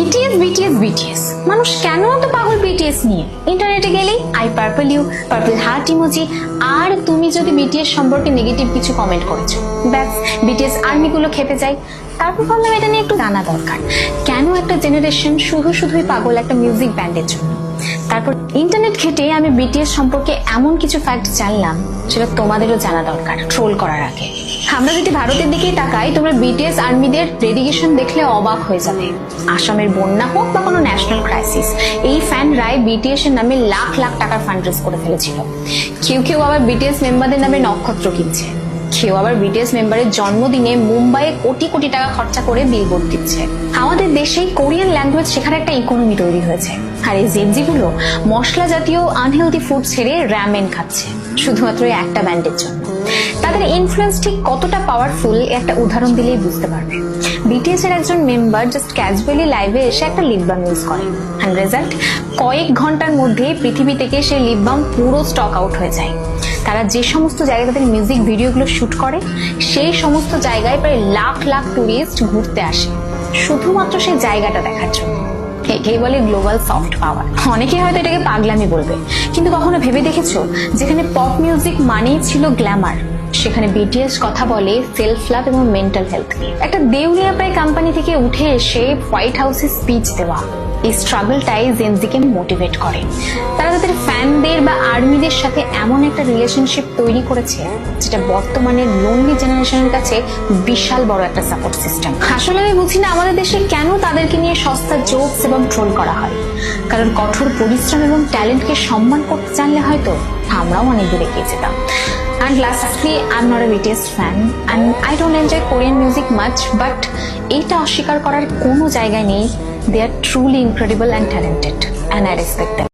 BTS BTS BTS মানুষ কেন এত পাগল বিটিএস নিয়ে? ইন্টারনেটে গেলেই I purple you, purple heart emoji, আর তুমি যদি বিটিএস সম্পর্কে নেগেটিভ কিছু কমেন্ট করেছো, ব্যাস বিটিএস আর্মি গুলো খেপে যায়। তারপর ভাবলাম এটা নিয়ে একটু জানা দরকার, কেন একটা জেনারেশন শুধুই পাগল একটা মিউজিক ব্যান্ডের জন্য। তারপর ইন্টারনেট ঘেটে আমি বিটিএস সম্পর্কে এমন কিছু ফ্যাক্ট জানলাম যেটা তোমাদেরও জানা দরকার ট্রোল করার আগে। আমরা যদি ভারতের দিকেই তাকাই, তোমরা বিটিএস আর্মিদের ডেডিকেশন দেখলে অবাক হয়ে যাবে। আসামের বন্যা হোক বা কোনো ন্যাশনাল ক্রাইসিস, এই ফ্যানরাই বিটিএস এর নামে লাখ লাখ টাকার ফান্ড রেজ করে ফেলেছিল। কেউ আবার বিটিএস মেম্বারদের নামে নক্ষত্র কিনছে, কেউ আবার বিটিএস মেম্বারের জন্মদিনে মুম্বাইয়ে কোটি কোটি টাকা খরচা করে বিলবোর্ড দিচ্ছে। আমাদের দেশেই কোরিয়ান ল্যাঙ্গুয়েজ শেখার একটা ইকোনমি তৈরি হয়েছে, আর এই জেনজি গুলো মশলা জাতীয় আনহেলদি ফুড ছেড়ে র্যামেন খাচ্ছে শুধুমাত্র একটা ব্যান্ডের জন্য। তাদের ইনফ্লুয়েন্স ঠিক কতটা পাওয়ারফুল একটা উদাহরণ দিলেই বুঝতে পারবে। বিটিএস এর একজন মেম্বার জাস্ট ক্যাজুয়ালি লাইভে এসে একটা লিপ বাম ইউজ করে, আর রেজাল্ট কয়েক ঘন্টার মধ্যে পৃথিবী থেকে সেই লিপ বাম পুরো স্টক আউট হয়ে যায়। তারা যে সমস্ত জায়গায় তাদের মিউজিক ভিডিওগুলো শুট করে, সেই সমস্ত জায়গায় প্রায় লাখ লাখ টুরিস্ট ঘুরতে আসে শুধুমাত্র সেই জায়গাটা দেখার জন্য। একেই বলে গ্লোবাল সফট পাওয়ার। অনেকে হয়তো এটাকে পাগলামি বলবে, কিন্তু কখনো ভেবে দেখেছো যেখানে পপ মিউজিক মানেই ছিল গ্ল্যামার, সেখানে বিটিএস কথা বলে সেলফ লাভ এবং মেন্টাল হেলথ নিয়ে। একটা দেউলিয়া প্রায় কোম্পানি থেকে উঠে এসে হোয়াইট হাউসে স্পিচ দেওয়া, এই স্ট্রাগলটাই জেনজিকে মোটিভেট করে। তারা তাদের ফ্যানদের বা আর্মিদের সাথে এমন একটা রিলেশনশিপ তৈরি করেছে যেটা বর্তমানে লোনলি জেনারেশনের কাছে বিশাল বড় একটা সাপোর্ট সিস্টেম। আসলে আমি বুঝি না আমাদের দেশে কেন তাদেরকে নিয়ে সস্তা জোকস এবং ট্রোল করা হয়। কারণ কঠোর পরিশ্রম এবং ট্যালেন্টকে সম্মান করতে জানলে হয়তো আমরাও অনেক দূরে গিয়ে যেতাম। And lastly, I'm not a BTS fan and I don't enjoy Korean music much, but এটা অস্বীকার করার কোনো জায়গায় নেই। They are truly incredible and talented and I respect them.